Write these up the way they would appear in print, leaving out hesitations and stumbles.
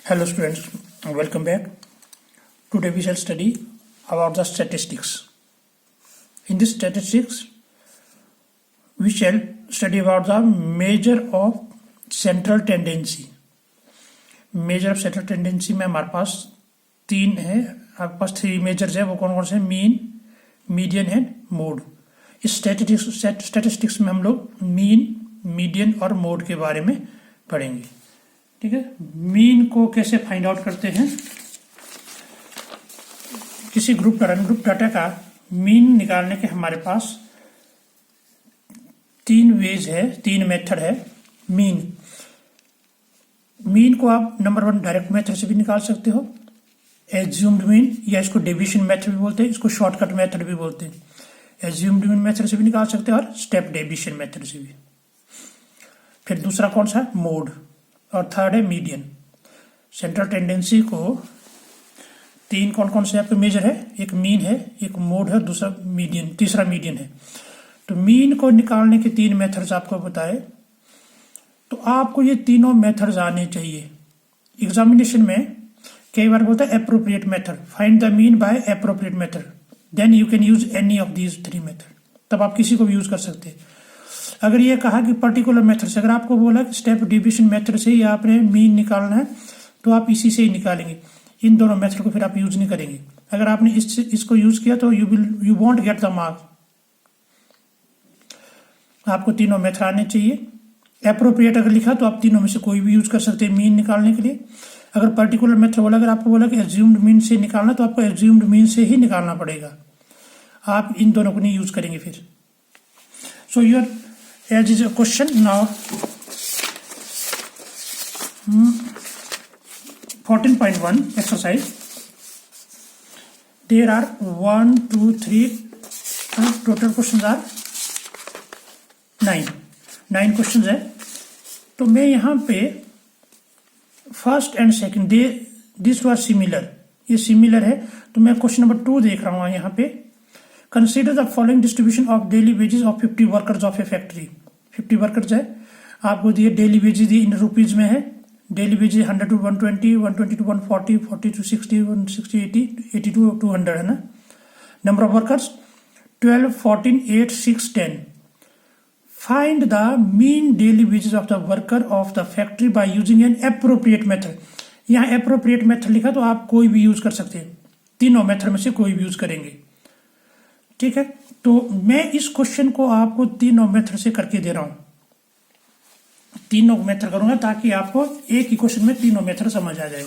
Hello students, welcome back. Today we shall study about the statistics. In this statistics, we shall study about the measure of central tendency. Measure of central tendency में हमारे पास तीन है, आपके पास three measures है. वो कौन कौन से? Mean, median and mode. इस स्टैटिस्टिक्स में हम लोग मीन, मीडियन और मोड के बारे में पढ़ेंगे. ठीक है. मीन को कैसे फाइंड आउट करते हैं? किसी ग्रुप डाटा का मीन निकालने के हमारे पास तीन वेज है, तीन मेथड है. मीन को आप नंबर वन डायरेक्ट मेथड से भी निकाल सकते हो, एज्यूम्ड मीन, या इसको डेविएशन मेथड भी बोलते हैं, इसको शॉर्टकट मेथड भी बोलते हैं. एज्यूम्ड मीन मेथड से भी निकाल सकते हैं और स्टेप डेविएशन मेथड से भी. फिर दूसरा कौन सा? मोड. और थर्ड है मीडियन. सेंट्रल टेंडेंसी को तीन कौन कौन से आपके मेजर है? एक मीन है, एक मोड है, दूसरा मीडियन, तीसरा मीडियन है. तो मीन को निकालने के तीन मेथड्स आपको बताए, तो आपको ये तीनों मेथड्स आने चाहिए. एग्जामिनेशन में कई बार बोलता है appropriate method, find the mean by appropriate method, then you can use any of these three method. तब आप किसी को भी यूज कर सकते हैं. अगर ये कहा कि पर्टिकुलर मेथड से, अगर आपको बोला कि स्टेप डिविजन मेथड से ही आपने मीन निकालना है, तो आप इसी से ही निकालेंगे. इन दोनों मेथड को फिर आप यूज नहीं करेंगे. अगर आपने इसको यूज किया तो you want get the mark. आपको तीनों मेथड आने चाहिए. एप्रोप्रिएट अगर लिखा तो आप तीनों में से कोई भी यूज कर सकते हैं मीन निकालने के लिए. अगर पर्टिकुलर मेथड बोला, अगर आपको बोला कि एज्यूम्ड मीन से निकालना, तो आपको एज्यूम्ड मीन से ही निकालना पड़ेगा. आप इन दोनों को नहीं यूज करेंगे फिर. सो your as is a question now. 14.1 exercise. There are 1, 2, 3 total questions are 9 questions है. तो मैं यहाँ पे first and second this was similar, ये सिमिलर है. तो मैं क्वेश्चन नंबर 2 देख रहा हूँ यहाँ पे. Consider the following distribution of daily wages of 50 workers of A factory. 50 workers है, आपको दिए डेली वेजेस दिए इन रुपीज में है. Daily wages 100 to 120, 120 to 140, 40 to 60, 160, 80, 80 to 200 है ना. Number of workers 12, 14, 8, 6, 10. Find the mean daily wages of the worker of the factory by using N appropriate method. यहाँ appropriate method लिखा, तो आप कोई भी यूज कर सकते हैं. तीनों मेथड में से कोई भी यूज करेंगे. ठीक है. तो मैं इस क्वेश्चन को आपको तीनों मेथड से करके दे रहा हूं. तीनों मेथड करूंगा ताकि आपको एक ही क्वेश्चन में तीनों मेथड समझ आ जाए.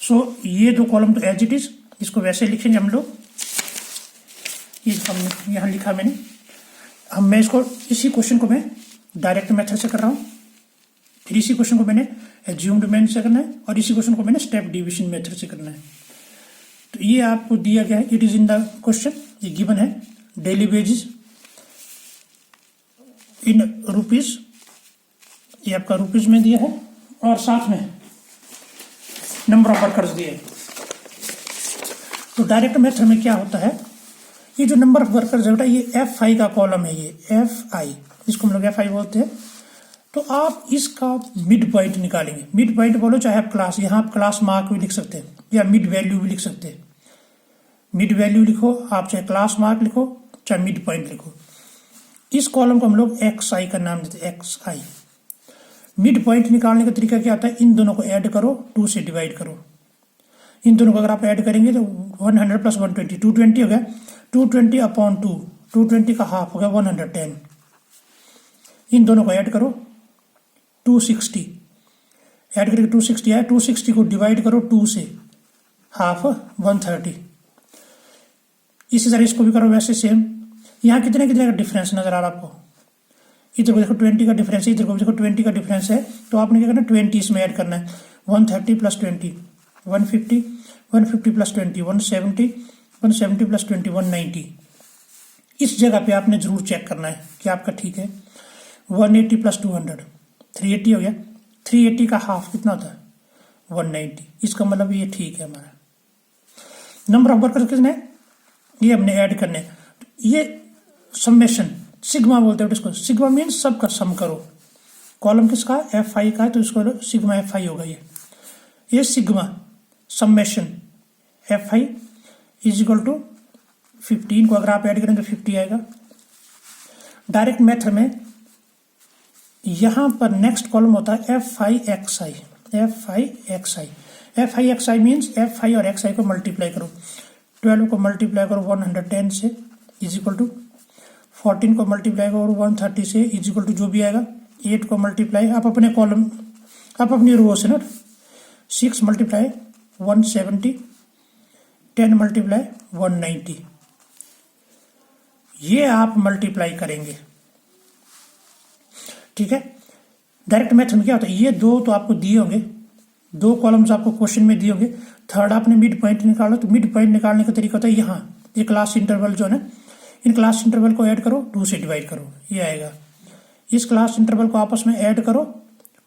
सो ये दो कॉलम तो एज इट इज, इसको वैसे लिखेंगे हम लोग. ये हमने यहां लिखा मैंने. मैं इसको, इसी क्वेश्चन को मैं डायरेक्ट मेथड से कर रहा हूं. फिर इसी क्वेश्चन को मैंने एज्यूम्ड मेथड से करना है, और इसी क्वेश्चन को मैंने स्टेप डिविजन मेथड से करना है. तो ये आपको दिया गया है, it is in the question. ये गिवन है डेली वेजेस इन रुपीज, ये आपका रुपीज में दिया है, और साथ में नंबर ऑफ वर्कर्स दिए. तो डायरेक्ट मेथड में क्या होता है, ये जो नंबर ऑफ वर्कर्स है बेटा, ये F5 का कॉलम है. ये F5, इसको हम लोग F5 बोलते हैं. तो आप इसका मिड पॉइंट निकालेंगे. मिड पॉइंट बोलो, चाहे आप क्लास, यहाँ आप क्लास मार्क भी लिख सकते हैं, या मिड वैल्यू भी लिख सकते हैं. मिड वैल्यू लिखो आप, चाहे क्लास मार्क लिखो, चाहे मिड पॉइंट लिखो. इस कॉलम को हम लोग XI का नाम देते हैं, XI. मिड पॉइंट निकालने का तरीका क्या आता है? इन दोनों को ऐड करो, 2 से डिवाइड करो. इन दोनों को अगर आप ऐड करेंगे तो 100 प्लस 120, 220 हो गया. 220 अपॉन 2, 220 का हाफ हो गया 110. इन दोनों को ऐड करो, 260. ऐड करके 260 आया. 260 को डिवाइड करो 2 से, हाफ 130. इसी तरह इसको भी करो वैसे सेम. यहाँ कितने कितने का डिफरेंस नजर आ रहा है आपको? इधर को देखो 20 का डिफरेंस है, इधर को देखो 20 का डिफरेंस है. तो आपने क्या करना है? 20 इसमें ऐड करना है. 130 प्लस 20 150, 150 प्लस 20 170, 170 प्लस 20 190. इस जगह पे आपने जरूर चेक करना है कि आपका ठीक है. 180 प्लस 200 380 हो गया. 380 का हाफ कितना होता है? 190. इसका मतलब ये ठीक है हमारा. नंबर ऑफ वर्कर्स कितने? ये हमने ऐड करने. ये समेशन सिग्मा बोलते हैं इसको. सिग्मा मीन्स सबका सम करो. कॉलम किसका? F5 का है, तो इसको सिग्मा F5 होगा. ये sigma summation F I is equal to 15 को अगर आप ऐड करेंगे तो 50 आएगा। डायरेक्ट मेथड में यहां पर नेक्स्ट कॉलम होता है F I x I. F I x I, F I x I means F I और एक्स आई को मल्टीप्लाई करो। 12 को मल्टीप्लाई करो 110 से इज इक्वल टू 14 को मल्टीप्लाई करो 130 से इज इक्वल टू जो भी आएगा। 8 को मल्टीप्लाई आप अपने कॉलम आप अपनी रो से ना 6 मल्टीप्लाई 170, 10 मल्टीप्लाई 190, ये आप मल्टीप्लाई करेंगे। ठीक है, डायरेक्ट मेथड में क्या होता है, ये दो तो आपको दिए होंगे, दो कॉलम्स आपको क्वेश्चन में दिए होंगे। थर्ड आपने मिड पॉइंट निकालो, तो मिड पॉइंट निकालने का तरीका होता है यहाँ ये क्लास इंटरवल जो है ना, इन क्लास इंटरवल को ऐड करो 2 से डिवाइड करो, ये आएगा। इस क्लास इंटरवल को आपस में ऐड करो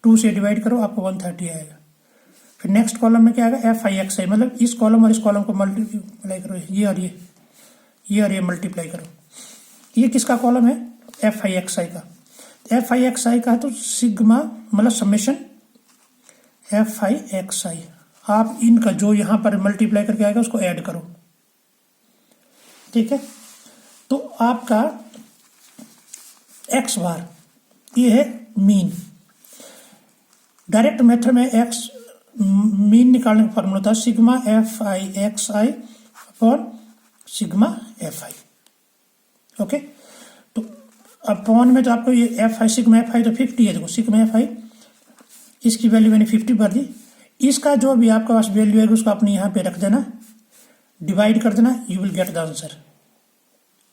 2 से डिवाइड करो, आपको 130 आएगा। फिर नेक्स्ट कॉलम में क्या आएगा, एफ आई एक्स आई, मतलब इस कॉलम और इस कॉलम को मल्टीप्लाई करो, ये और ये मल्टीप्लाई करो। ये किसका कॉलम है, एफ आई एक्स आई का। एफ आई एक्स आई का है तो सिग्मा मतलब समेशन एफ आई एक्स आई, आप इनका जो यहां पर मल्टीप्लाई करके आएगा उसको ऐड करो। ठीक है, तो आपका एक्स बार ये है मीन। डायरेक्ट मेथड में एक्स मीन निकालने का फॉर्मूला था सिग्मा एफ आई एक्स आई अपॉन सिग्मा एफ आई। ओके, तो अपॉन में तो आपको ये एफ आई सिग्मा एफ आई तो 50 है, देखो सिग्मा एफ आई इसकी वैल्यू मैंने 50 भर दी। इसका जो भी आपके पास वैल्यू है उसको अपने यहाँ पे रख देना, डिवाइड कर देना, you will get the answer.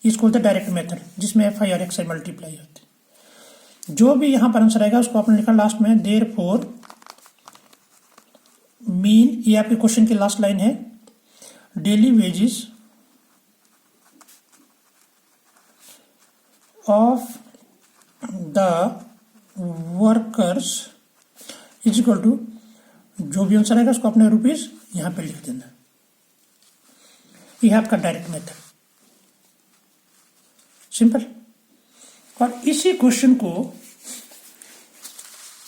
इसको बोलते हैं डायरेक्ट मेथड, जिसमें एफ आई और एक्स आई मल्टीप्लाई होते हैं। जो भी यहाँ पर आंसर आएगा उसको आपने लिखा लास्ट में देयरफॉर मीन, ये आपके क्वेश्चन की लास्ट लाइन है, daily wages of the workers is equal to, जो भी आंसर आएगा उसको अपने रुपीज यहां पे लिख देना। यह आपका डायरेक्ट मेथड, सिंपल। और इसी क्वेश्चन को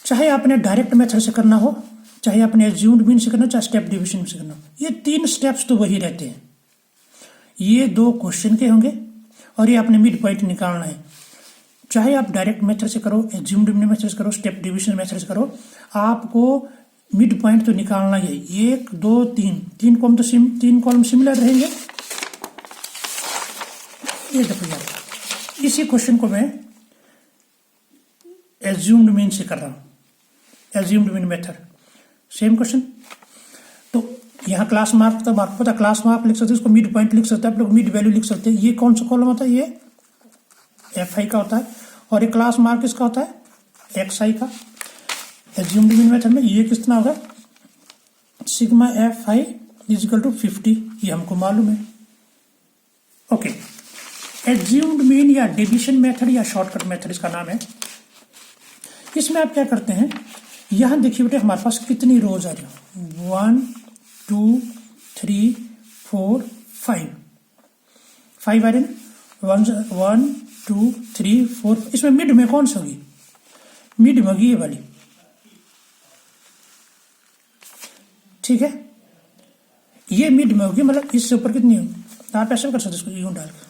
चाहे आपने डायरेक्ट मेथड से करना हो, चाहे आपने एज्यूम्ड मीन से करना हो, चाहे स्टेप डिवीजन से करना हो, ये 3 स्टेप्स तो वही रहते हैं। ये 2 क्वेश्चन के होंगे और ये आपने मिड पॉइंट निकालना है। चाहे आप डायरेक्ट मेथड से करो, एज्यूम्ड मेथड से करो, स्टेप डिवीजन मेथड से करो, आपको मिड पॉइंट तो निकालना ही है। 1 2 3 कॉलम तो 3 कॉलम सिमिलर रहेंगे। ये देखो यार, इसी क्वेश्चन को मैं एज्यूम्ड मीन से कर रहा हूं, assumed mean method, same question. तो यहाँ क्लास मार्क तो आपको पता, क्लास मार्क लिख सकते हैं, इसको मिड पॉइंट लिख सकते हैं, आप लोग मिड वैल्यू लिख सकते हैं। ये कौन सा कॉलम होता है, ये एफ आई का होता है, और ये क्लास मार्क किसका होता है, एक्स आई का। एज्यूम्ड मीन मेथड में ये कितना होगा, sigma F I is equal to 50, ये हमको मालूम है। ओके, एज्यूम्ड मीन या डिवीजन मेथड या शॉर्टकट मेथड इसका नाम है। इसमें आप क्या करते हैं, यहां देखिए बेटे हमारे पास कितनी रोज आ रही है, 1 2 3 4 5 आ रहे हैं, 1 2 3 4। इसमें मिड में कौन सी होगी, मिड में होगी ये वाली। ठीक है, ये मिड में होगी, मतलब इससे ऊपर कितनी होगी, आप ऐसे कर सकते इसको यूं डाल के,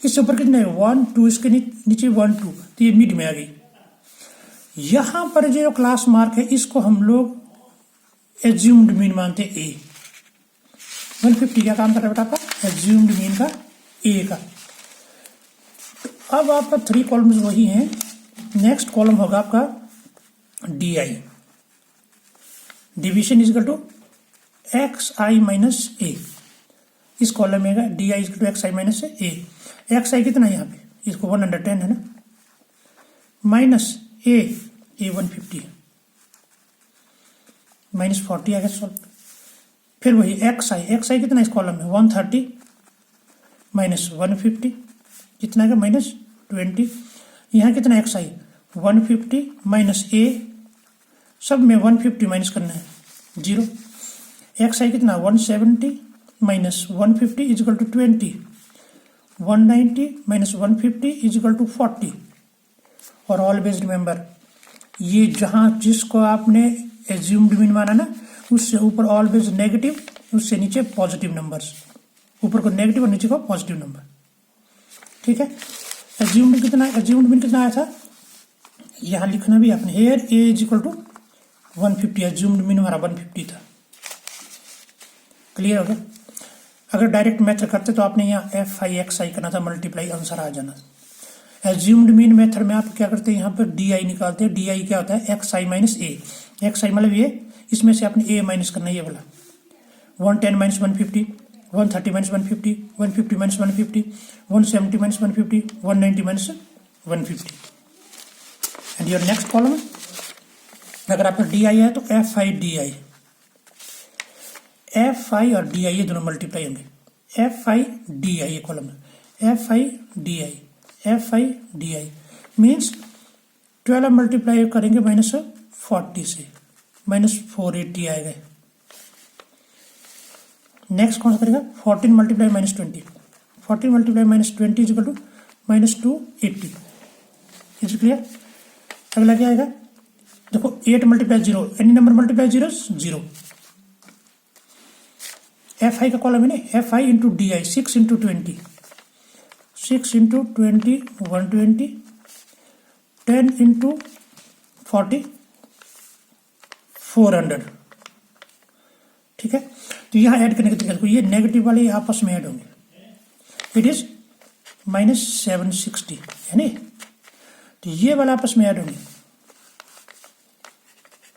इससे ऊपर कितने 1 2, इसके नीचे 1 2, तो ये मिड में आ गई। यहां पर जो क्लास मार्क है इसको हम लोग एज्यूम्ड मीन मानते हैं, ए 150 क्या काम कर रहा है बेटा आपका, एज्यूम्ड मीन का ए का। तो अब आपका 3 कॉलम्स वही हैं। नेक्स्ट कॉलम होगा आपका D I, division is equal to X I minus A. इस कॉलम में D I is equal to X I minus A. X I कितना है यहाँ पे, इसको 110 है ना, माइनस ए 150 है, माइनस 40 आ गया सॉल्व। फिर वही एक्स आई कितना इस कॉलम में 130 माइनस 150 कितना है, माइनस 20। यहाँ कितना एक्स आई 150 माइनस ए, सब में 150 माइनस करना है 0। एक्स आई कितना 170 minus 150 is equal to 20, 190 minus 150 is equal to 40। और ऑलवेज रिमेंबर, ये जहां जिसको आपने एज्यूम्ड मीन माना ना, उससे ऊपर ऑलवेज नेगेटिव, उससे नीचे पॉजिटिव नंबर्स, ऊपर को नेगेटिव और नीचे को पॉजिटिव नंबर। ठीक है, एज्यूम्ड मीन कितना आया था, यहां लिखना भी आपने, here A is equal to 150, assumed mean हमारा 150 था। क्लियर हो गया। अगर डायरेक्ट मेथड करते तो आपने यहाँ एफ आई एक्स आई करना था, मल्टीप्लाई, आंसर आ जाना। एज्यूम्ड मीन मेथड में आप क्या करते हैं, यहाँ पर डी आई निकालते हैं। डी आई क्या होता है, x I minus A. X आई मतलब ये, इसमें से आपने ए माइनस करना है, ये वाला 110 minus 150, 130 minus 150, 150 minus 150, 170 minus 150, 190 minus 150। And your next column, अगर आपका डी आई है तो F I D I, F I और डी आई ये दोनों मल्टीप्लाई होंगे। एफ आई डी आई ये कॉलम है, F I D I, F I D I means 12 multiply करेंगे -40 से, -480 आएगा। नेक्स्ट कौन सा करेगा, 14 multiply -20, 14 multiply -20 is equal to -280। Is clear. अगला क्या आएगा, देखो 8 मल्टीप्लाई 0, any number multiply 0 0। F I का कॉलम है ना, F I into D I, 6 into 20, 6 into 20 120, 10 into 40 400। ठीक है, तो यहां ऐड करने के तरीके, ये नेगेटिव वाले आपस में ऐड होंगे। इट इज -760 है नी, तो ये वाला आपस में ऐड होंगे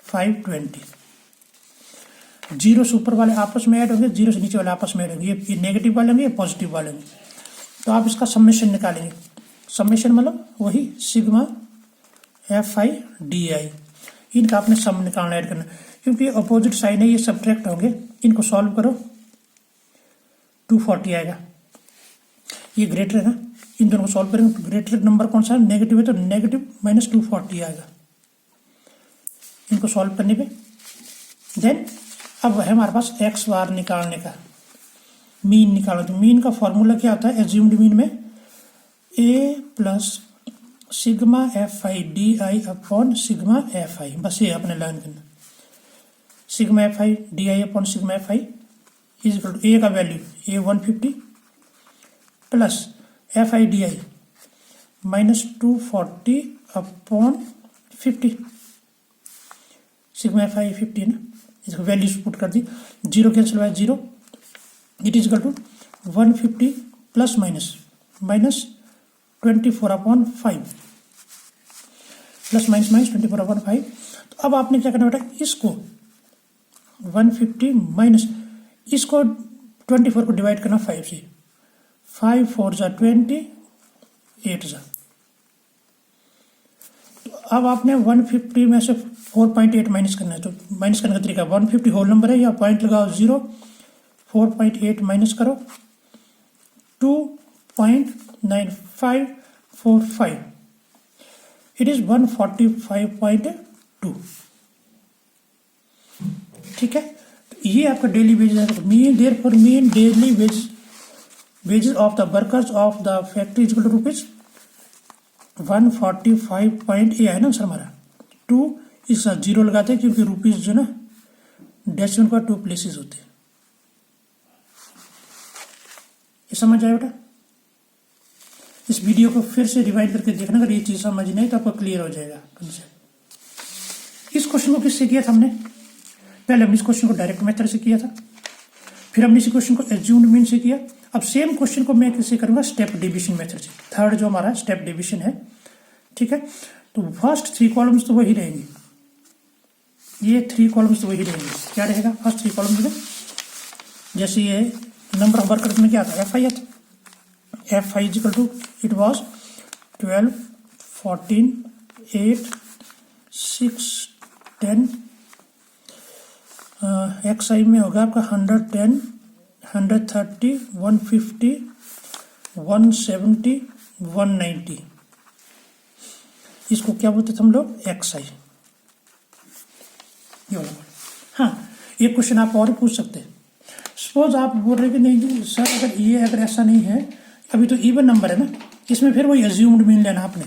520। जीरो से ऊपर वाले आपस में ऐड होंगे, जीरो से नीचे वाले आपस में ऐड होंगे। ये नेगेटिव वाले होंगे, ये पॉजिटिव वाले होंगे। तो आप इसका समेशन निकालेंगे। समेशन मतलब वही सिग्मा एफ आई डी आई, इनका आपने सम निकालना, ऐड करना, क्योंकि ये अपोजिट साइन है, ये सब्ट्रैक्ट होंगे। इनको सॉल्व करो, 240 आएगा। ये ग्रेटर है ना, इन दोनों को सॉल्व करेंगे। ग्रेटर नंबर कौन सा है, नेगेटिव है, तो नेगेटिव -240 आएगा इनको सॉल्व करने पे। देन अब है हमारे पास एक्स बार निकालने का, मीन निकालो। तो मीन का फॉर्मूला क्या होता है, एज्यूम्ड मीन में A plus sigma F I D I upon sigma F I, बस ये अपने लर्न करना। Sigma F I D I upon sigma F I is equal to A का value A 150 plus F I D I -240 upon 50। Sigma F I 50 है ना, इसको values put कर दी, zero cancel हुआ 0। It is equal to 150 plus minus 24 upon 5 plus minus 24 upon 5। तो अब आपने क्या करना बेटा, इसको 150 माइनस इसको 24 को डिवाइड करना 5 से, 5 4 जा 20, 8 जा। तो अब आपने 150 में से 4.8 माइनस करना है। तो माइनस करने का तरीका, 150 होल नंबर है, या पॉइंट लगाओ 0, 4.8 माइनस करो 2.9545, इट इज 145.2। ठीक है, तो ये आपका डेली वेजेस है। Mean therefore mean daily wages of the workers of the factory is equal to rupees 145. ए है ना सर हमारा। 2 इस साथ 0 लगाते हैं, क्योंकि रुपीज जो ना डेसिमल का 2 प्लेसेस होते हैं। ये समझ आया बेटा। इस वीडियो को फिर से रिवाइंड करके देखना, अगर ये चीज समझ नहीं तो आपको क्लियर हो जाएगा कंसेप्ट। इस क्वेश्चन को किससे किया था हमने, पहले हमने इस क्वेश्चन को डायरेक्ट मेथड से किया था, फिर हमने इस क्वेश्चन को एज्यूम्ड मीन से किया। अब सेम क्वेश्चन को मैं किससे करूंगा, स्टेप डिविजन मेथड से। थर्ड जो हमारा स्टेप डिविजन है, ठीक है। तो फर्स्ट 3 कॉलम्स तो वही रहेंगे, ये 3 कॉलम्स तो वही रहेंगे। क्या रहेगा फर्स्ट 3 कॉलम्स में, जैसे ये नंबर ऑफ वर्कर्स में क्या था, एफ आई था। F I equal to it was 12 14 8 6 10। X I में होगा आपका 110 130 150 170 190। इसको क्या बोलते थे हम लोग, एक्स आई। हाँ, ये क्वेश्चन आप और पूछ सकते हैं। सपोज आप बोल रहे कि नहीं जी सर, अगर ऐसा नहीं है, अभी तो इवन नंबर है ना, इसमें फिर वही एज्यूम्ड मीन लेना आपने,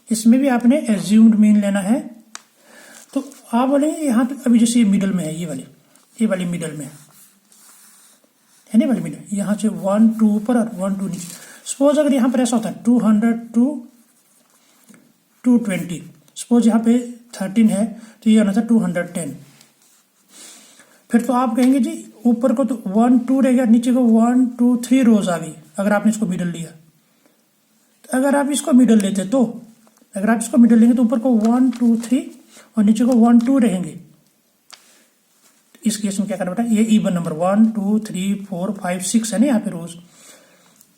इसमें भी आपने एज्यूम्ड मीन लेना है। तो तो आप बोले यहाँ पे अभी जैसे ये मिडल में है, ये वाली मिडल में है नहीं वाली मिडल, यहाँ से 1 2 ऊपर और 1 2 नीचे। सपोज अगर यहाँ पर ऐसा होता है 200 to 220, सपोज यहाँ पे 13 है तो ये होना था 210। फिर तो आप कहेंगे जी ऊपर को तो 1 2 रह गया, नीचे को 1 2 3 रोज आ गई अगर आपने इसको मिडल लिया। तो अगर आप इसको मिडल लेते तो अगर आप इसको मिडल लेंगे तो ऊपर को 1 2 3 और नीचे को 1 2 रहेंगे। इस केस में क्या करना बेटा, ये इवन नंबर 1 2 3 4 5 6 है ना यहाँ पे रोज।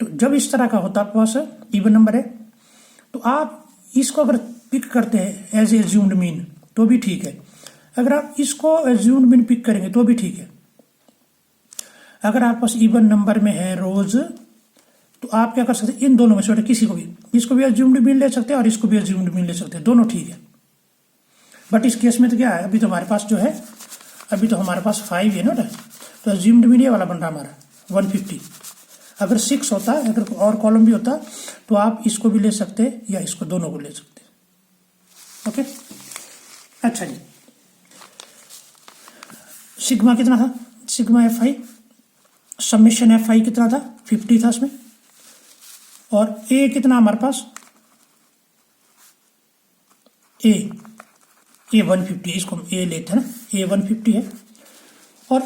तो जब इस तरह का होता है आपके पास इवन नंबर है तो आप इसको अगर पिक करते हैं एज एज्यूम्ड मीन तो भी ठीक है, अगर आप इसको एज्यूम्ड मीन पिक करेंगे तो भी ठीक है। अगर आपके पास इवन नंबर में है रोज तो आप क्या कर सकते हैं, इन दोनों में से किसी को भी, इसको भी एज्यूम्ड मीन ले सकते हैं और इसको भी एज्यूम्ड मीन ले सकते हैं, दोनों ठीक है। बट इस केस में तो क्या है, अभी तो हमारे पास जो है अभी तो हमारे पास 5 है ना, तो एज्यूम्ड मीन ये वाला बन रहा हमारा 150। अगर 6 होता है, अगर और कॉलम भी होता तो आप इसको भी ले सकते हैं या इसको, दोनों को ले सकते हैं। ओके, अच्छा जी, सिग्मा कितना था, सिग्मा FI समेशन FI कितना था 50 था इसमें, और A कितना हमारे पास, A 150, इसको हम A लेते हैं ना, A 150 है। और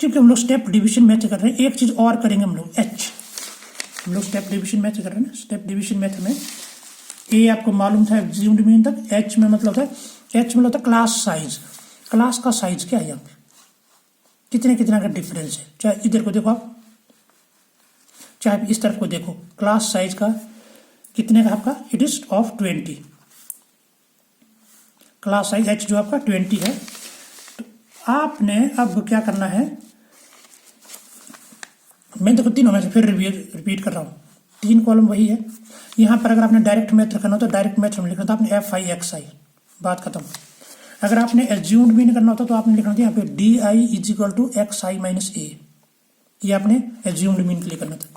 क्योंकि हम लोग स्टेप डिवीजन मैथ कर रहे हैं, एक चीज और करेंगे हम लोग H, हम लोग स्टेप डिवीजन मैथ कर रहे हैं ना, स्टेप डिवीजन मैथ में A आपको मालूम था एज्यूम्ड मीन तक, H में मतलब था, H में होता है क्लास साइज, क्लास का साइज क्या है यहाँ पे, कितने कितना का डिफरेंस है। चाहे इधर को देखो आप, चाहे इस तरफ को देखो, क्लास साइज का कितने का आपका, it is of 20, class size H जो आपका 20 है। तो आपने अब क्या करना है, मैं देखो तीनों में से फिर रिपीट कर रहा हूँ, 3 कॉलम वही है। यहाँ पर अगर आपने डायरेक्ट मैथ रखना हो तो डायरेक्ट मैथ में लिखना था आपने FI XI, बात खत्म। अगर आपने एज्यूम्ड मीन करना होता तो आपने लिखना था यहाँ पे DI is equal to XI minus A, ये आपने एज्यूम्ड मीन के लिए करना था।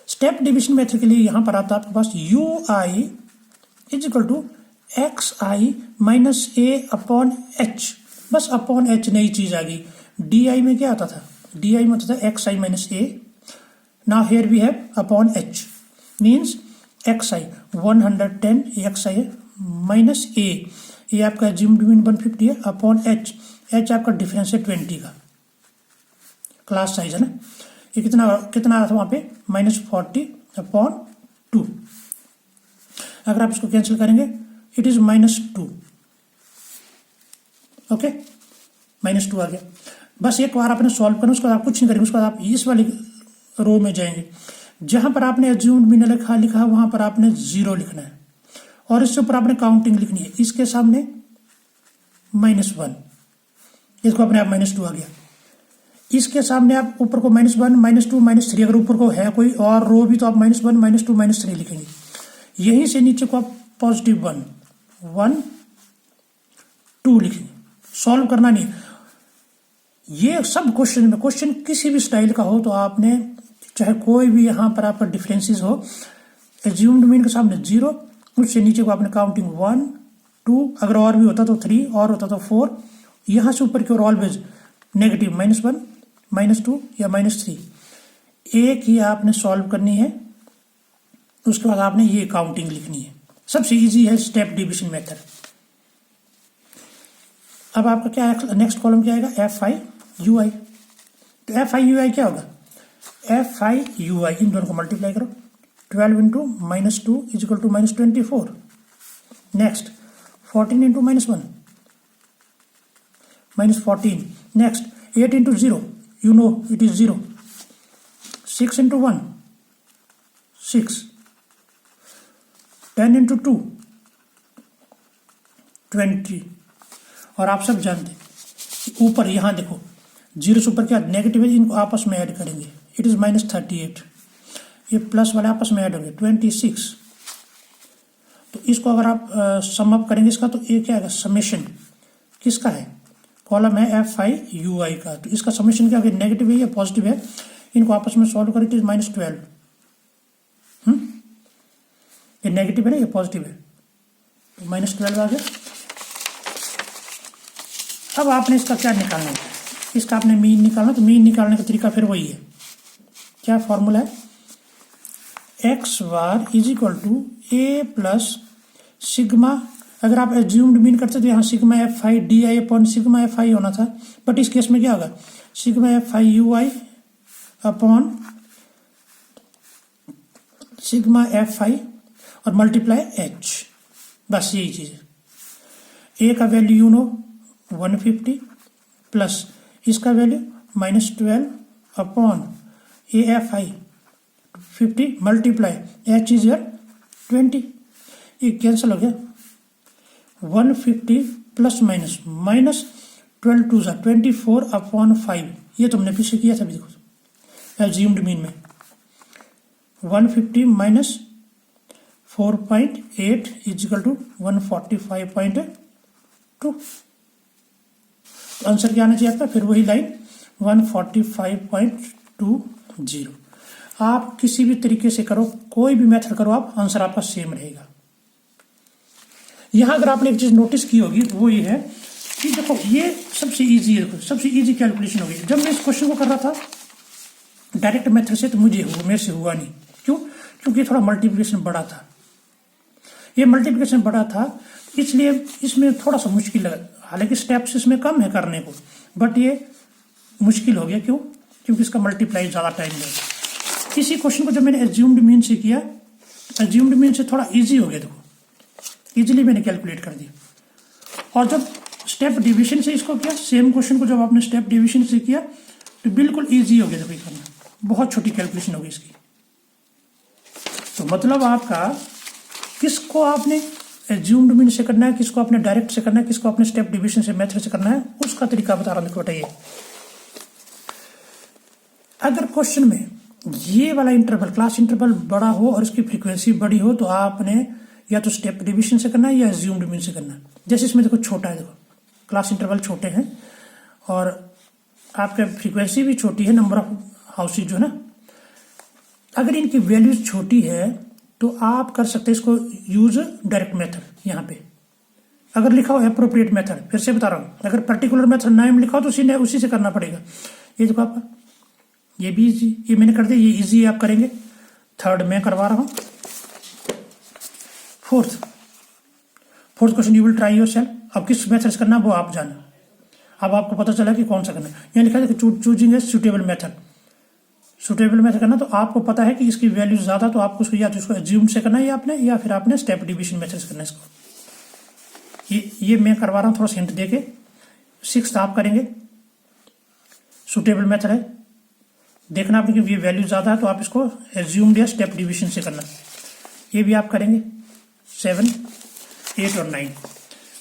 स्टेप डिवीजन मेथड के लिए यहाँ पर आता है आपके पास UI is equal to XI minus A upon H, बस अपॉन H नई चीज आ गई। DI में क्या आता था, DI में होता था XI minus A, now here we have upon H means XI 110 XI है माइनस A, ये आपका एज्यूम्ड मीन 150 है अपॉन H, H आपका डिफरेंस है 20 का, क्लास साइज है ना, ये कितना कितना आ रहा था वहां पे -40 अपॉन 2। अगर आप इसको कैंसिल करेंगे इट इज -2, ओके -2 आ गया। बस एक बार आपने सॉल्व करना, उसके बाद आप कुछ नहीं करेंगे, उसके बाद आप इस वाली रो में जाएंगे, जहां पर आपने एज्यूम्ड मीन लिखा है वहां पर आपने 0 लिखना है और इसके ऊपर आपने काउंटिंग लिखनी है, इसके सामने -1, इसको अपने आप -2 आ गया, इसके सामने आप ऊपर को -1 -2 -3, अगर ऊपर को है कोई और रो भी तो आप -1 -2 -3 लिखेंगे। यहीं से नीचे को आप +1 1 2 लिखेंगे, सॉल्व करना नहीं। ये सब क्वेश्चन में, क्वेश्चन किसी भी स्टाइल का हो तो आपने चाहे कोई भी यहाँ पर आपका डिफरेंसेस हो, एज्यूम्ड मीन के सामने 0, उससे नीचे को आपने काउंटिंग 1 2, अगर और भी होता तो 3 और होता तो 4, यहाँ से ऊपर की ओर ऑलवेज नेगेटिव -1 -2 या -3, एक ही आपने सॉल्व करनी है, उसके बाद आपने ये काउंटिंग लिखनी है। सबसे इजी है स्टेप डिवीजन मेथड। अब आपका क्या है, नेक्स्ट कॉलम क्या आएगा, FI UI। तो FI UI क्या होगा, FI UI इन दोनों को मल्टीप्लाई करो, 12 into -2 is equal to -24, next 14 into -1 -14, next 8 into 0, you know it is 0, 6 into 1 6, 10 into 2 20। और आप सब जानते हैं ऊपर यहाँ देखो 0 से ऊपर क्या नेगेटिव है, इनको आपस में ऐड करेंगे, इट इज -38, ये प्लस वाले आपस में ऐड होंगे 26। तो इसको अगर आप सम अप करेंगे इसका तो ये क्या है, समेशन किसका है, कॉलम है FI UI का, तो इसका समेशन क्या है, नेगेटिव है या पॉजिटिव है, इनको आपस में सॉल्व करें, इट इज -12। ये नेगेटिव है ना, ये पॉजिटिव है, तो -12 आ गया। अब आपने इसका क्या निकालना है, इसका आपने मीन निकालना, तो मीन निकालने का तरीका फिर वही है, क्या फॉर्मूला है, X bar is equal to A plus sigma, अगर आप एज्यूम्ड मीन करते तो यहाँ sigma F I D I upon sigma F I होना था, बट इस केस में क्या होगा, sigma F I U I upon sigma F I और मल्टीप्लाई एच, बस यही चीज है। ए का वैल्यू यू नो 150 प्लस इसका value -12 upon A F I 50 multiply H is 20, ये कैंसिल हो गया, 150 प्लस माइनस -12 टू 24 अपॉन 5, ये तुमने पीछे किया था, देखो एज्यूम्ड मीन में 150 माइनस 4.8 इजिकल टू 145.2, आंसर क्या आना चाहिए आपका, फिर वही लाइन 145.20। आप किसी भी तरीके से करो, कोई भी मेथड करो आप, आंसर आपका सेम रहेगा। यहां अगर आपने एक चीज नोटिस की होगी वो ये है कि देखो ये सबसे इजी है, देखो सबसे इजी कैलकुलेशन होगी। जब मैं इस क्वेश्चन को कर रहा था डायरेक्ट मेथड से तो मेरे से हुआ नहीं, क्यों, क्योंकि थोड़ा मल्टीप्लिकेशन बड़ा था, ये मल्टीप्लिकेशन बड़ा था इसलिए इसमें थोड़ा सा मुश्किल लगा, हालांकि स्टेप्स इसमें कम है करने को, बट ये मुश्किल हो गया, क्यों, क्योंकि इसका मल्टीप्लाई ज़्यादा टाइम लगेगा। इसी क्वेश्चन को जब मैंने एज्यूम्ड मीन से किया, एज्यूम्ड मीन से थोड़ा इजी हो गया, देखो इजीली मैंने कैलकुलेट कर दिया। और जब स्टेप डिवीजन से इसको किया, सेम क्वेश्चन को जब आपने स्टेप डिवीजन से किया तो बिल्कुल ईजी हो गया, देखो करना बहुत छोटी कैलकुलेशन होगी इसकी। तो मतलब आपका किसको आपने एज्यूम्ड मीन से करना है, किसको आपने डायरेक्ट से करना है, किसको आपने स्टेप डिवीजन से मेथड से करना है, उसका तरीका बता रहा हूं, देखो बताइए। अगर क्वेश्चन में ये वाला इंटरवल, क्लास इंटरवल बड़ा हो और इसकी फ्रीक्वेंसी बड़ी हो तो आपने या तो स्टेप डिवीजन से करना है या एज्यूम्ड मीन से करना है। जैसे इसमें देखो छोटा है, देखो क्लास इंटरवल छोटे हैं और आपका फ्रीक्वेंसी भी छोटी है, नंबर ऑफ हाउसेज जो है ना, अगर इनकी वैल्यूज छोटी है तो आप कर सकते हैं इसको यूज डायरेक्ट मेथड। यहाँ पे अगर लिखा हो एप्रोप्रिएट मेथड, फिर से बता रहा हूँ, अगर पर्टिकुलर मेथड नाम लिखा हो तो उसी से करना पड़ेगा। ये देखो आपका ये भी इजी, ये मैंने कर दिया, ये इजी आप करेंगे। थर्ड मैं करवा रहा हूँ। Fourth question you will try your self, अब किस मेथड से करना वो आप जाना, अब आपको पता चला कि कौन सा करना है। यहाँ लिखा है choosing a suitable method, suitable method करना, तो आपको पता है कि इसकी वैल्यू ज्यादा, तो आपको उसको या तो इसको एज्यूम से करना है आपने, या फिर आपने स्टेप डिवीजन मेथड से करना है इसको। ये मैं करवा रहा हूँ थोड़ा सा हिंट देके। 6th आप करेंगे, सुटेबल मेथड है, देखना आपने कि ये वैल्यू ज्यादा है तो आप इसको एज्यूम या स्टेप डिवीजन से करना, ये भी आप करेंगे। 7, 8 और 9,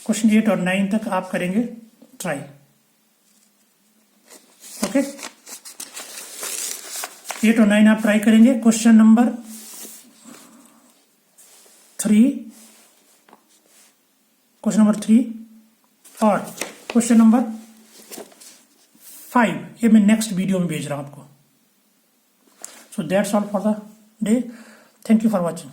क्वेश्चन 8 और 9 तक आप करेंगे ट्राई, ओके। 8 और 9 आप ट्राई करेंगे। क्वेश्चन नंबर 3 और क्वेश्चन नंबर 5 ये मैं नेक्स्ट वीडियो में भेज रहा हूं आपको। So that's all for the day, thank you for watching.